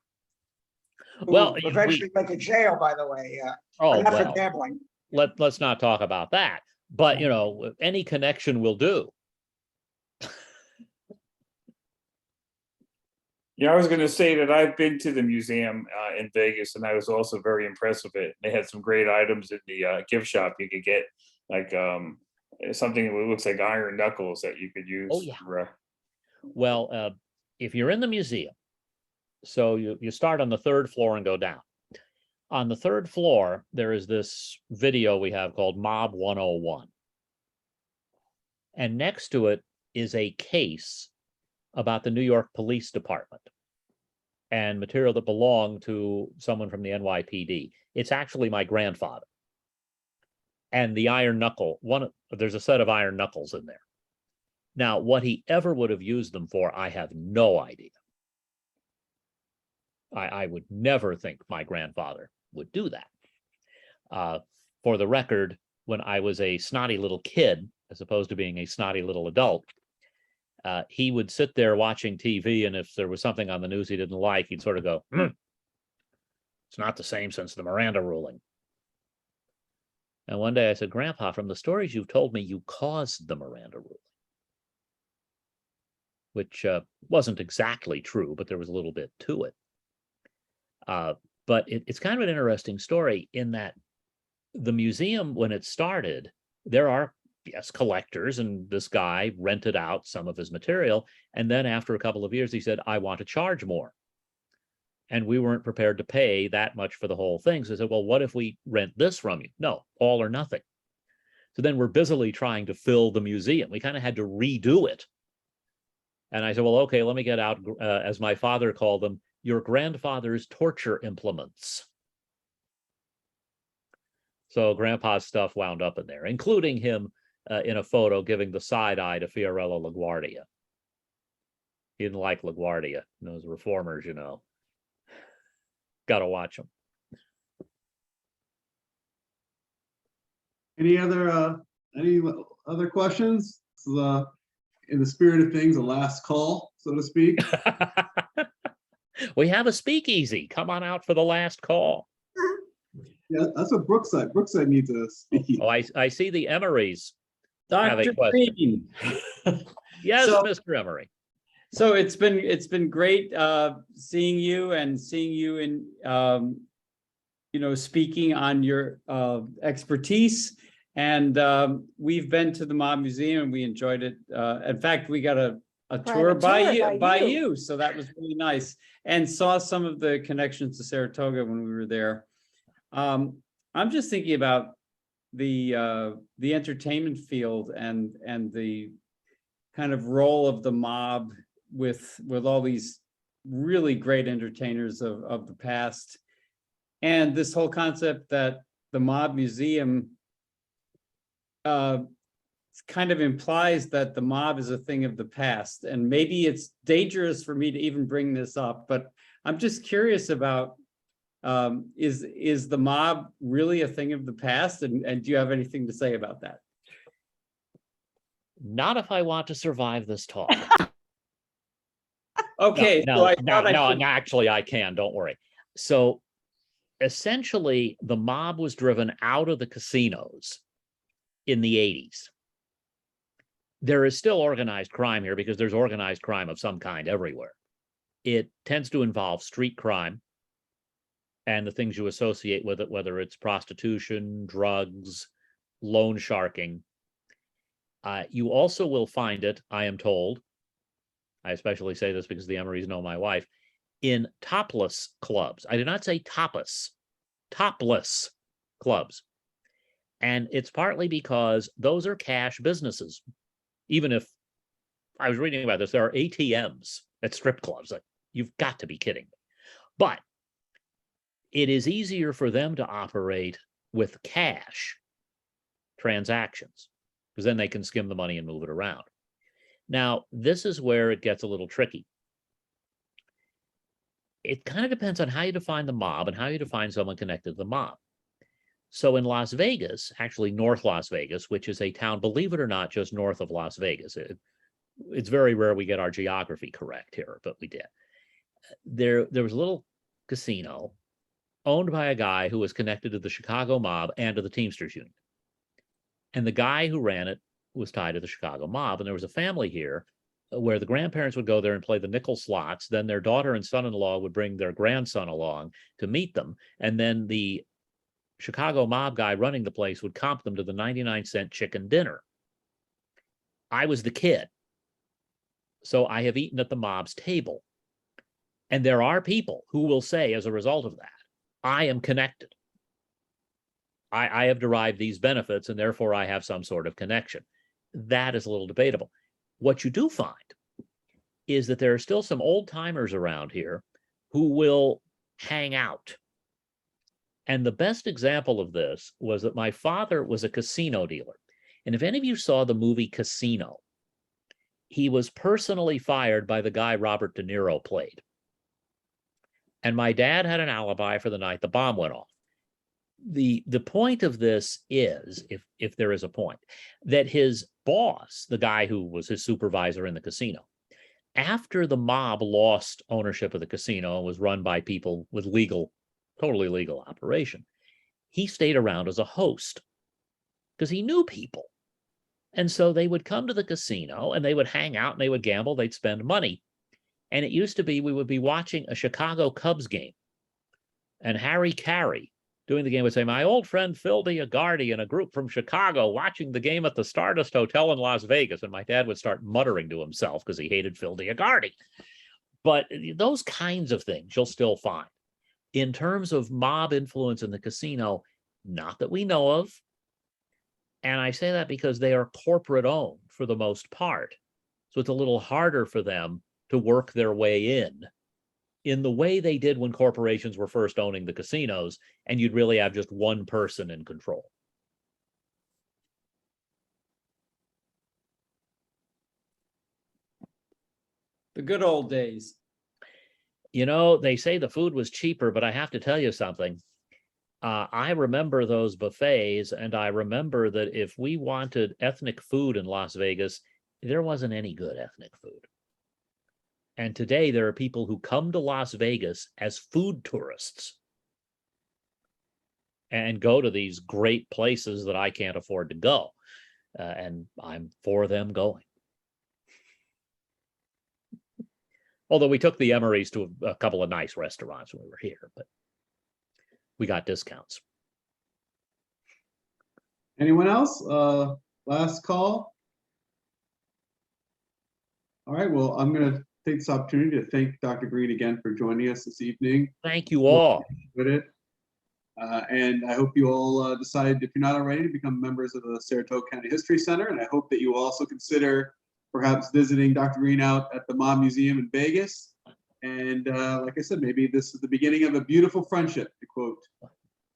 well, eventually went to jail, by the way. Oh, not well, for gambling. Let's not talk about that. But, you know, any connection will do. Yeah, I was going to say that I've been to the museum in Vegas, and I was also very impressed with it. They had some great items in the gift shop. You could get like something that looks like iron knuckles that you could use. Oh, yeah. Well, if you're in the museum, so you start on the third floor and go down. On the third floor, there is this video we have called Mob 101. And next to it is a case about the New York Police Department and material that belonged to someone from the NYPD. It's actually my grandfather. And the iron knuckle, there's a set of iron knuckles in there. Now, what he ever would have used them for, I have no idea. I would never think my grandfather would do that. For the record, when I was a snotty little kid, as opposed to being a snotty little adult, he would sit there watching TV, and if there was something on the news he didn't like, he'd sort of go, it's not the same since the Miranda ruling. And one day I said, Grandpa, from the stories you've told me, you caused the Miranda ruling. Which wasn't exactly true, but there was a little bit to it. But it's kind of an interesting story in that the museum, when it started, there are, yes, collectors, and this guy rented out some of his material. And then after a couple of years, he said, I want to charge more. And we weren't prepared to pay that much for the whole thing. So I said, well, what if we rent this from you? No, all or nothing. So then we're busily trying to fill the museum. We kind of had to redo it. And I said, well, okay, let me get out, as my father called them, your grandfather's torture implements. So Grandpa's stuff wound up in there, including him in a photo giving the side eye to Fiorello LaGuardia. He didn't like LaGuardia. Those reformers, you know. Got to watch them. Any other questions? In the spirit of things, a last call, so to speak. We have a speakeasy. Come on out for the last call. Yeah, that's what Brookside needs a speakeasy. Oh, I see the Emorys have a Dr. question. Green. Yes, So- Mr. Emory. So it's been great seeing you in speaking on your expertise, and we've been to the Mob Museum and we enjoyed it. In fact, we got a tour by you, so that was really nice, and saw some of the connections to Saratoga when we were there. I'm just thinking about the entertainment field and the kind of role of the mob with all these really great entertainers of the past. And this whole concept that the Mob Museum kind of implies that the mob is a thing of the past. And maybe it's dangerous for me to even bring this up, but I'm just curious about, is the mob really a thing of the past? And do you have anything to say about that? Not if I want to survive this talk. Okay, so No, I no, thought no, no, actually I can, don't worry. So essentially, the mob was driven out of the casinos in the 80s. There is still organized crime here because there's organized crime of some kind everywhere. It tends to involve street crime and the things you associate with it, whether it's prostitution, drugs, loan sharking. You also will find it, I am told, I especially say this because the Emerys know my wife, in topless clubs. I did not say tapas, topless clubs. And it's partly because those are cash businesses. Even if I was reading about this, there are ATMs at strip clubs. Like, you've got to be kidding me. But it is easier for them to operate with cash transactions because then they can skim the money and move it around. Now, this is where it gets a little tricky. It kind of depends on how you define the mob and how you define someone connected to the mob. So in Las Vegas, actually North Las Vegas, which is a town, believe it or not, just north of Las Vegas. It's very rare we get our geography correct here, but we did. There was a little casino owned by a guy who was connected to the Chicago mob and to the Teamsters Union. And the guy who ran it was tied to the Chicago mob. And there was a family here where the grandparents would go there and play the nickel slots. Then their daughter and son-in-law would bring their grandson along to meet them. And then the Chicago mob guy running the place would comp them to the 99-cent chicken dinner. I was the kid. So I have eaten at the mob's table. And there are people who will say, as a result of that, I am connected. I have derived these benefits, and therefore I have some sort of connection. That is a little debatable. What you do find is that there are still some old timers around here who will hang out. And the best example of this was that my father was a casino dealer. And if any of you saw the movie Casino, he was personally fired by the guy Robert De Niro played. And my dad had an alibi for the night the bomb went off. The point of this is, if there is a point, that his boss, the guy who was his supervisor in the casino, after the mob lost ownership of the casino and was run by people with totally legal operation, he stayed around as a host because he knew people. And so they would come to the casino and they would hang out and they would gamble, they'd spend money. And it used to be we would be watching a Chicago Cubs game, and Harry Carey doing the game would say, my old friend Phil Diagardi and a group from Chicago watching the game at the Stardust Hotel in Las Vegas. And my dad would start muttering to himself because he hated Phil Diagardi. But those kinds of things you'll still find. In terms of mob influence in the casino, not that we know of. And I say that because they are corporate owned for the most part. So it's a little harder for them to work their way in the way they did when corporations were first owning the casinos, and you'd really have just one person in control. The good old days. You know, they say the food was cheaper, but I have to tell you something. I remember those buffets, and I remember that if we wanted ethnic food in Las Vegas, there wasn't any good ethnic food. And today there are people who come to Las Vegas as food tourists and go to these great places that I can't afford to go. And I'm for them going. Although we took the Emerys to a couple of nice restaurants when we were here, but we got discounts. Anyone else? Last call. All right, well, I'm going to take this opportunity to thank Dr. Green again for joining us this evening. Thank you all. With it. And I hope you all decide, if you're not already, to become members of the Saratoga County History Center. And I hope that you also consider perhaps visiting Dr. Green out at the Mob Museum in Vegas. And like I said, maybe this is the beginning of a beautiful friendship, to quote.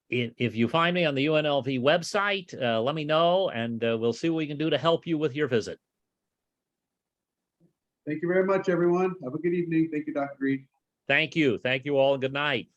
If you find me on the UNLV website, let me know, and we'll see what we can do to help you with your visit. Thank you very much, everyone. Have a good evening. Thank you, Dr. Green. Thank you. Thank you all. Good night.